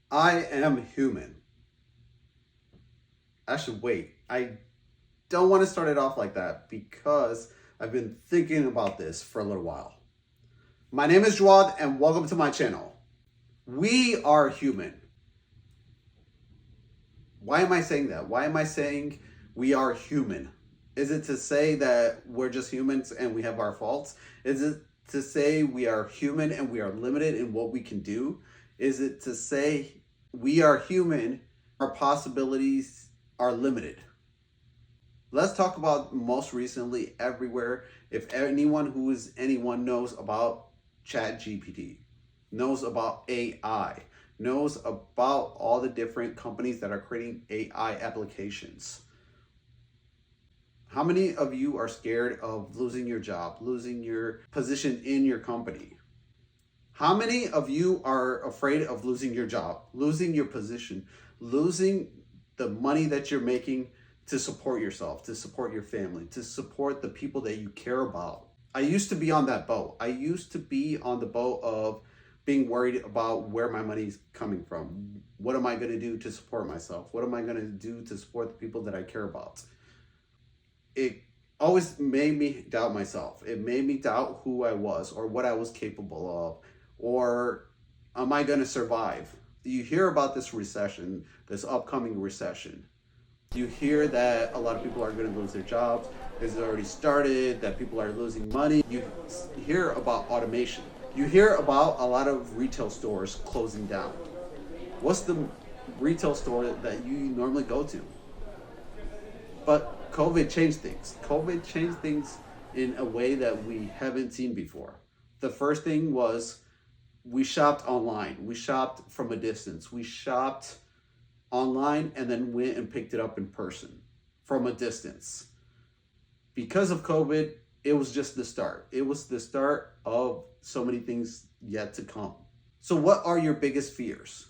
I am human. Actually, wait. I don't want to start it off like that because I've been thinking about this for a little while. My name is Jawad, and welcome to my channel. We are human. Why am I saying that? Why am I saying we are human? Is it to say that we're just humans and we have our faults? Is it to say we are human and we are limited in what we can do? Is it to say we are human, our possibilities are limited? Let's talk about most recently everywhere. If anyone who is anyone knows about ChatGPT, knows about AI, knows about all the different companies that are creating AI applications. How many of you are scared of losing your job, losing your position in your company? How many of you are afraid of losing your job, losing your position, losing the money that you're making to support yourself, to support your family, to support the people that you care about? I used to be on that boat. I used to be on the boat of being worried about where my money's coming from. What am I going to do to support myself? What am I going to do to support the people that I care about? It always made me doubt myself. It made me doubt who I was or what I was capable of, or am I going to survive? You hear about this recession, this upcoming recession. You hear that a lot of people are going to lose their jobs. It's already started, that people are losing money. You hear about automation. You hear about a lot of retail stores closing down. What's the retail store that you normally go to? But COVID changed things. COVID changed things in a way that we haven't seen before. The first thing was we shopped online. We shopped from a distance. We shopped online and then went and picked it up in person from a distance. Because of COVID, it was just the start. It was the start of so many things yet to come. So what are your biggest fears?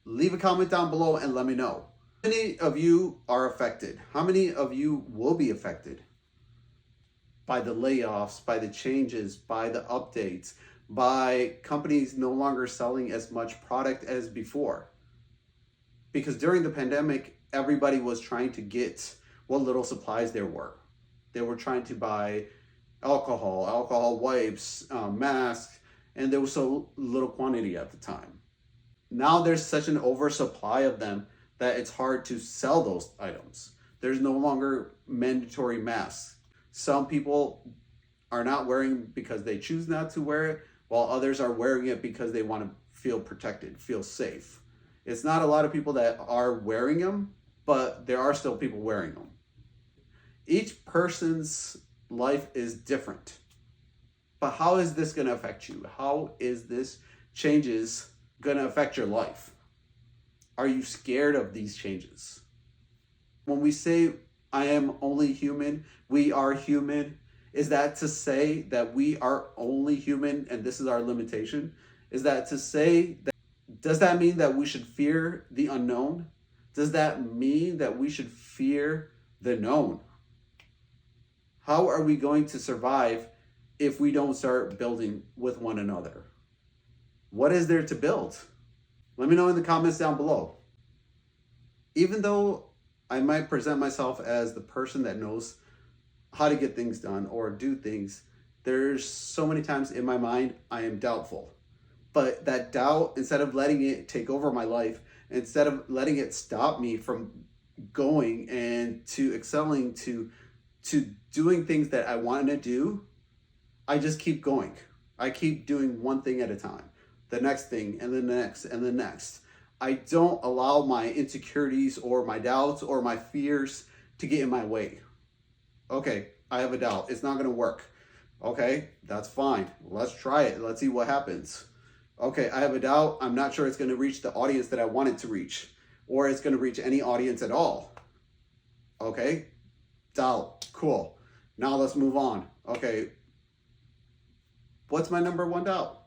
Leave a comment down below and let me know. How many of you are affected? How many of you will be affected by the layoffs, by the changes, by the updates, by companies no longer selling as much product as before? Because during the pandemic, everybody was trying to get what little supplies there were. They were trying to buy alcohol wipes, masks, and there was so little quantity at the time. Now there's such an oversupply of them that it's hard to sell those items. There's no longer mandatory masks. Some people are not wearing because they choose not to wear it, while others are wearing it because they want to feel protected, feel safe. It's not a lot of people that are wearing them, but there are still people wearing them. Each person's life is different. But how is this going to affect you? How is this changes going to affect your life? Are you scared of these changes? When we say, I am only human, we are human, is that to say that we are only human and this is our limitation? Is that to say that, does that mean that we should fear the unknown? Does that mean that we should fear the known? How are we going to survive if we don't start building with one another? What is there to build? Let me know in the comments down below. Even though I might present myself as the person that knows how to get things done or do things, there's so many times in my mind I am doubtful. But that doubt, instead of letting it take over my life, instead of letting it stop me from going and to excelling, to doing things that I want to do, I just keep going. I keep doing one thing at a time, the next thing, and the next, and the next. I don't allow my insecurities or my doubts or my fears to get in my way. Okay, I have a doubt. It's not going to work. Okay, that's fine. Let's try it. Let's see what happens. Okay, I have a doubt. I'm not sure it's going to reach the audience that I want it to reach, or it's going to reach any audience at all. Okay, doubt. Cool. Now let's move on. Okay, what's my number one doubt?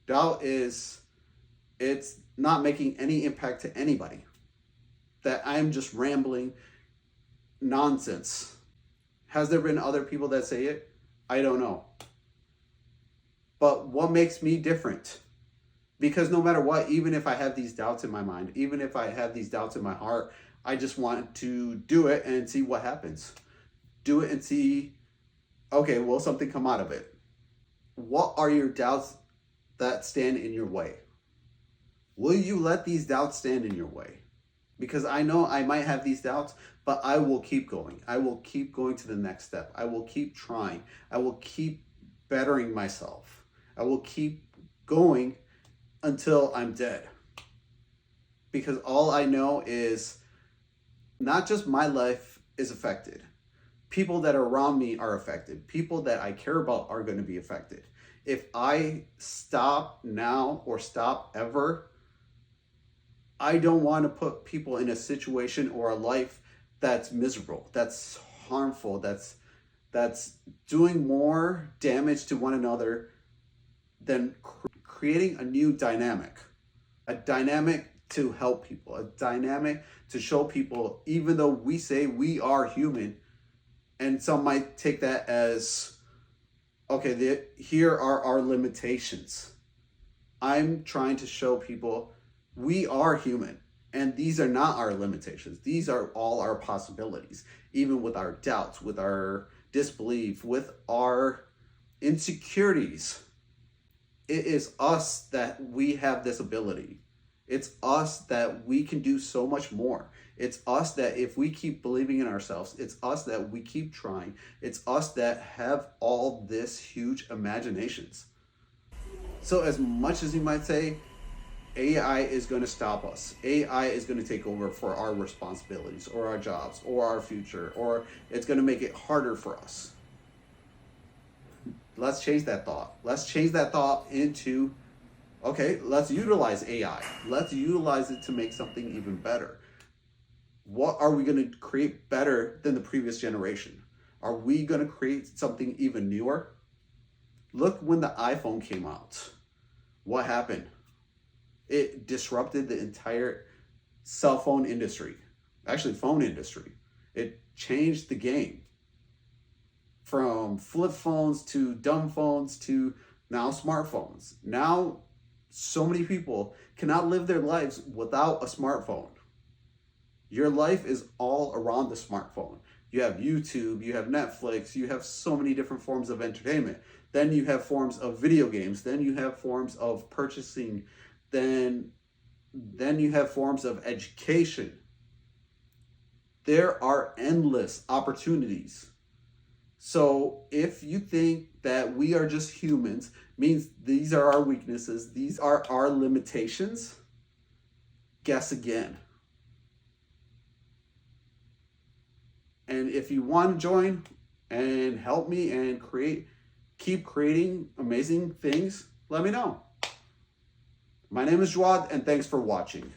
Doubt is it's not making any impact to anybody. That I'm just rambling nonsense. Has there been other people that say it? I don't know. But what makes me different? Because no matter what, even if I have these doubts in my mind, even if I have these doubts in my heart, I just want to do it and see what happens. Do it and see, okay, will something come out of it? What are your doubts that stand in your way? Will you let these doubts stand in your way? Because I know I might have these doubts, but I will keep going. I will keep going to the next step. I will keep trying. I will keep bettering myself. I will keep going until I'm dead. Because all I know is not just my life is affected. People that are around me are affected. People that I care about are going to be affected. If I stop now or stop ever, I don't want to put people in a situation or a life that's miserable, that's harmful, that's doing more damage to one another than creating a new dynamic. A dynamic to help people, a dynamic to show people, even though we say we are human, and some might take that as, okay, here are our limitations. I'm trying to show people we are human, and these are not our limitations. These are all our possibilities, even with our doubts, with our disbelief, with our insecurities. It is us that we have this ability. It's us that we can do so much more. It's us that if we keep believing in ourselves, it's us that we keep trying. It's us that have all this huge imaginations. So as much as you might say, AI is going to stop us. AI is going to take over for our responsibilities or our jobs or our future, or it's going to make it harder for us. Let's change that thought. Let's change that thought into, okay, let's utilize AI. Let's utilize it to make something even better. What are we going to create better than the previous generation? Are we going to create something even newer? Look when the iPhone came out. What happened? It disrupted the entire cell phone industry, actually phone industry. It changed the game from flip phones to dumb phones to now smartphones. Now, so many people cannot live their lives without a smartphone. Your life is all around the smartphone. You have YouTube, you have Netflix, you have so many different forms of entertainment. Then you have forms of video games. Then you have forms of purchasing. Then you have forms of education. There are endless opportunities. So if you think that we are just humans, means these are our weaknesses, these are our limitations, guess again. And if you want to join and help me and keep creating amazing things, let me know. My name is Jawad, and thanks for watching.